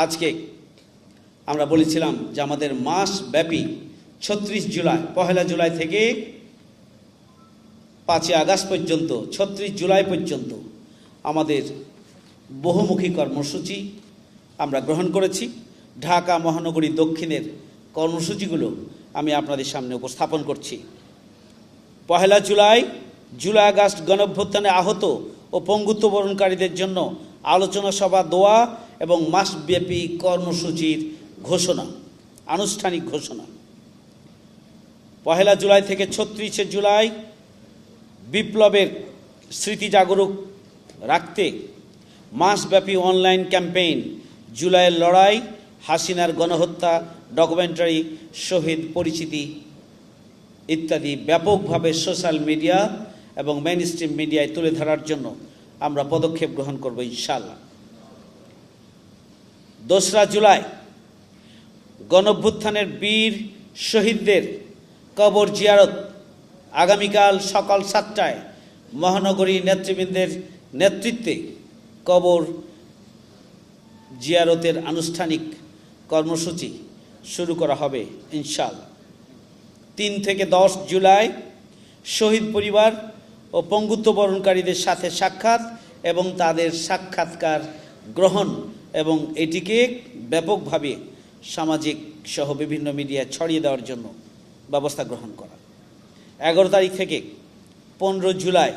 আজকে আমরা বলেছিলাম যে আমাদের মাসব্যাপী ৩৬ জুলাই, ১ জুলাই থেকে ৫ আগস্ট পর্যন্ত, ৩৬ জুলাই পর্যন্ত আমাদের বহুমুখী কর্মসূচি আমরা গ্রহণ করেছি। ঢাকা মহানগরী দক্ষিণের কর্মসূচিগুলো আমি আপনাদের সামনে উপস্থাপন করছি। ১ জুলাই, জুলাই আগস্ট গণঅভ্যুত্থানে আহত ও পঙ্গুত্ব বরণকারীদের জন্য আলোচনা সভা, দোয়া এবং মাসব্যাপী কর্মসূচির ঘোষণা, আনুষ্ঠানিক ঘোষণা। ১ জুলাই থেকে ৩৬ জুলাই বিপ্লবের স্মৃতি জাগরুক রাখতে মাসব্যাপী অনলাইন ক্যাম্পেইন, জুলাইয়ের লড়াই, হাসিনার গণহত্যা ডকুমেন্টারি, শহীদ পরিচিতি ইত্যাদি ব্যাপকভাবে সোশ্যাল মিডিয়া এবং মেইনস্ট্রিম মিডিয়ায় তুলে ধরার জন্য আমরা পদক্ষেপ গ্রহণ করব ইনশাআল্লাহ। ২রা জুলাই গণঅভ্যুত্থানের বীর শহীদদের কবর জিয়ারত আগামীকাল সকাল ৭টায় মহানগরী নেতৃবৃন্দের নেতৃত্বে কবর জিয়ারতের আনুষ্ঠানিক কর্মসূচি শুরু করা হবে ইনশাআল্লাহ। ৩ থেকে ১০ জুলাই শহীদ পরিবার ও পঙ্গুত্ব বরণকারীদের সাথে সাক্ষাৎ এবং তাদের সাক্ষাৎকার গ্রহণ এবং এটিকে ব্যাপকভাবে সামাজিক সহ বিভিন্ন মিডিয়ায় ছড়িয়ে দেওয়ার জন্য ব্যবস্থা গ্রহণ করা। ১১ তারিখ থেকে ১৫ জুলাই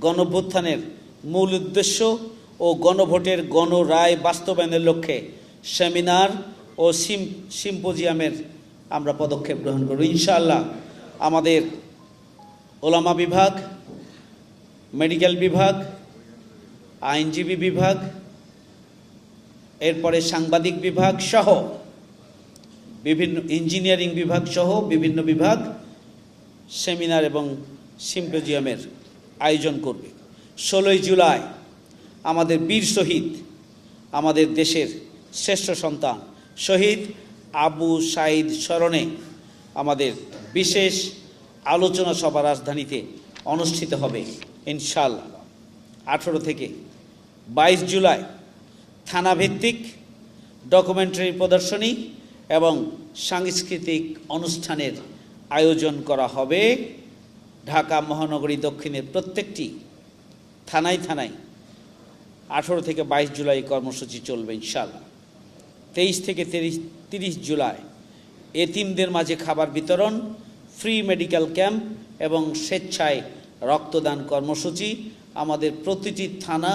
গণঅভ্যুত্থানের মূল উদ্দেশ্য ও গণভোটের গণরায় বাস্তবায়নের লক্ষ্যে সেমিনার ও সিম্পোজিয়ামের আমরা পদক্ষেপ গ্রহণ করব ইনশাআল্লাহ। আমাদের ওলামা বিভাগ, মেডিকেল বিভাগ, আইনজীবী বিভাগ, এরপরে সাংবাদিক বিভাগ সহ বিভিন্ন ইঞ্জিনিয়ারিং বিভাগ সহ বিভিন্ন বিভাগ সেমিনার এবং সিম্পোজিয়ামের আয়োজন করবে। ১৬ জুলাই আমাদের বীর শহীদ, আমাদের দেশের শ্রেষ্ঠ সন্তান শহীদ আবু সাঈদ স্মরণে আমাদের বিশেষ আলোচনা সভা রাজধানীতে অনুষ্ঠিত হবে ইনশাআল্লাহ। ১৮ থেকে ২২ জুলাই থানাভিত্তিক ডকুমেন্টারি প্রদর্শনী এবং সাংস্কৃতিক অনুষ্ঠানের আয়োজন করা হবে। ঢাকা মহানগরী দক্ষিণের প্রত্যেকটি থানায় থানায় ১৮ থেকে ২২ জুলাই কর্মসূচি চলবে ইনশাআল্লাহ। ২৩ থেকে ৩০ জুলাই এতিমদের মাঝে খাবার বিতরণ, ফ্রি মেডিকেল ক্যাম্প এবং স্বেচ্ছায় রক্তদান কর্মসূচি আমাদের প্রতিটি থানা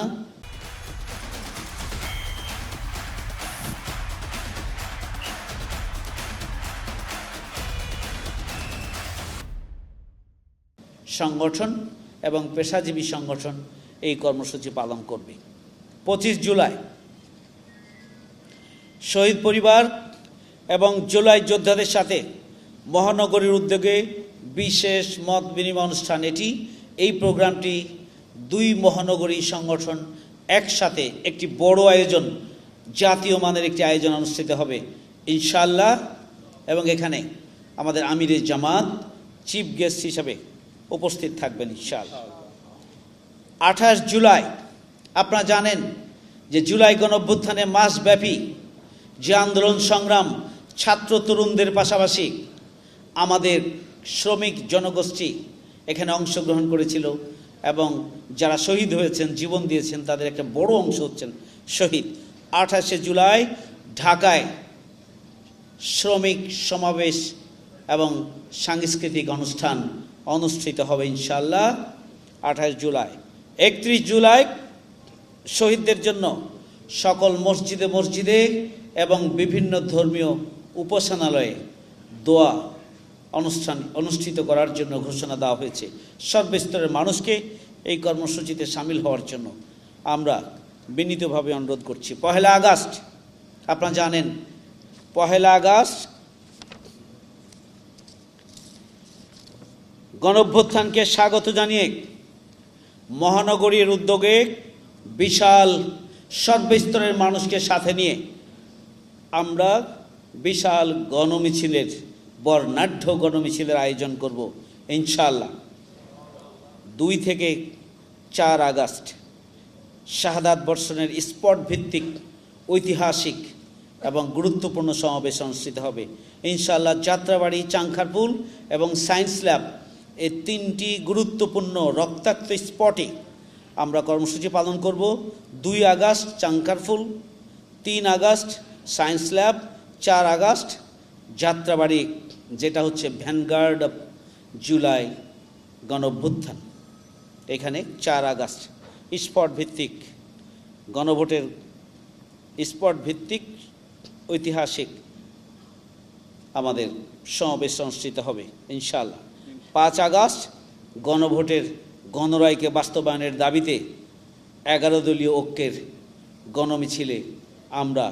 সংগঠন এবং পেশাজীবী সংগঠন এই কর্মসূচি পালন করবে। ২৫ জুলাই শহীদ পরিবার এবং জুলাই যোদ্ধাদের সাথে মহানগরীর উদ্যোগে বিশেষ মত বিনিময় অনুষ্ঠান। এই প্রোগ্রামটি ২ মহানগরী সংগঠন একসাথে একটি বড় আয়োজন, জাতীয় মানের একটি আয়োজন অনুষ্ঠিত হবে ইনশাআল্লাহ। এবং এখানে আমাদের আমিরে জামাত চিফ গেস্ট হিসাবে উপস্থিত থাকবেন ইনশাআল্লাহ। ২৮ জুলাই আপনারা জানেন যে জুলাই গণঅভ্যুত্থানে মাসব্যাপী যে আন্দোলন সংগ্রাম ছাত্র তরুণদের পাশাপাশি আমাদের শ্রমিক জনগোষ্ঠী এখানে অংশগ্রহণ করেছিল এবং যারা শহীদ হয়েছেন, জীবন দিয়েছেন, তাদের একটা বড় অংশ হচ্ছেন শহীদ। ২৮শে জুলাই ঢাকায় শ্রমিক সমাবেশ এবং সাংস্কৃতিক অনুষ্ঠান অনুষ্ঠিত হবে ইনশাআল্লাহ ২৮ জুলাই। ৩১ জুলাই শহীদদের জন্য সকল মসজিদে মসজিদে এবং বিভিন্ন ধর্মীয় উপাসনালয়ে দোয়া অনুষ্ঠান অনুষ্ঠিত করার জন্য ঘোষণা দেওয়া হয়েছে। সর্বস্তরের মানুষকে এই কর্মসূচিতে সামিল হওয়ার জন্য আমরা বিনীতভাবে অনুরোধ করছি। ১ আগস্ট আপনারা জানেন, ১ আগস্ট গণঅভ্যুত্থানকে স্বাগত জানিয়ে মহানগরীর উদ্যোগে বিশাল সর্বস্তরের মানুষকে সাথে নিয়ে আমরা বিশাল গণমিছিলের, বর্ণাঢ্য গণমিছিলের আয়োজন করব ইনশাআল্লাহ। ২ থেকে ৪ আগস্ট শাহাদাত বর্ষণের স্পট ভিত্তিক ঐতিহাসিক এবং গুরুত্বপূর্ণ সমাবেশ অনুষ্ঠিত হবে ইনশাআল্লাহ। যাত্রাবাড়ি, চাংখারপুল এবং সায়েন্স ল্যাব, এই তিনটি গুরুত্বপূর্ণ রক্তাক্ত স্পটে আমরা কর্মসূচি পালন করব। 2 August Chankharpul, 3 August science lab, 4 August Jatrabari, যেটা হচ্ছে ভ্যানগার্ড অফ জুলাই গণঅভ্যুত্থান। এখানে 4 আগস্ট স্পট ভিত্তিক গণভোটের স্পট ভিত্তিক ঐতিহাসিক আমাদের সমাবেশ অনুষ্ঠিত হবে ইনশাআল্লাহ। 5 আগস্ট গণভোটের গণরায়কে বাস্তবায়নের দাবিতে 11 দলীয় ঐক্যের গণমিছিলে আমরা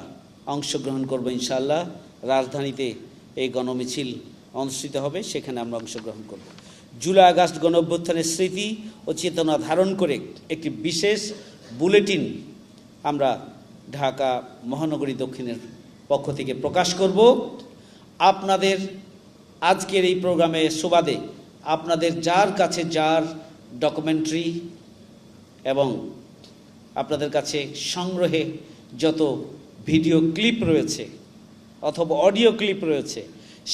অংশগ্রহণ করব ইনশাআল্লাহ। রাজধানীতে এই গণমিছিল অনুষ্ঠিত হবে, সেখানে আমরা অংশগ্রহণ করব। জুলাই আগস্ট গণঅভ্যুত্থানের স্মৃতি ও চেতনা ধারণ করে একটি বিশেষ বুলেটিন আমরা ঢাকা মহানগরী দক্ষিণের পক্ষ থেকে প্রকাশ করব। আপনাদের আজকের এই প্রোগ্রামে সুবাদে আপনাদের যার কাছে যার ডকুমেন্টারি এবং আপনাদের কাছে সংগ্রহে যত ভিডিও ক্লিপ রয়েছে অথবা অডিও ক্লিপ রয়েছে,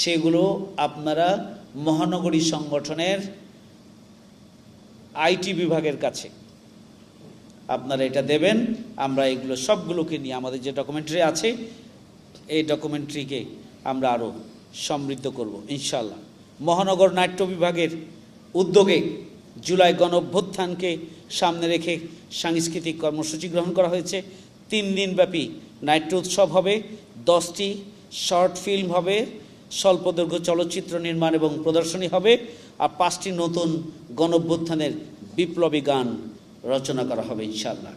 সেগুলো আপনারা মহানগরী সংগঠনের আইটি বিভাগের কাছে আপনারা এটা দেবেন। আমরা এগুলো সবগুলোকে নিয়ে আমাদের যে ডকুমেন্টারি আছে এই ডকুমেন্টারিকে আমরা আরও সমৃদ্ধ করব ইনশাআল্লাহ। মহানগর নাট্য বিভাগের উদ্যোগে জুলাই গণঅভ্যুত্থানকে সামনে রেখে সাংস্কৃতিক কর্মসূচি গ্রহণ করা হয়েছে। 3 দিনব্যাপী নাট্য উৎসব হবে, 10টি শর্ট ফিল্ম হবে, স্বল্পদৈর্ঘ্য চলচ্চিত্র নির্মাণ এবং প্রদর্শনী হবে, আর 5টি নতুন গণঅভ্যুত্থানের বিপ্লবী গান রচনা করা হবে ইনশাআল্লাহ।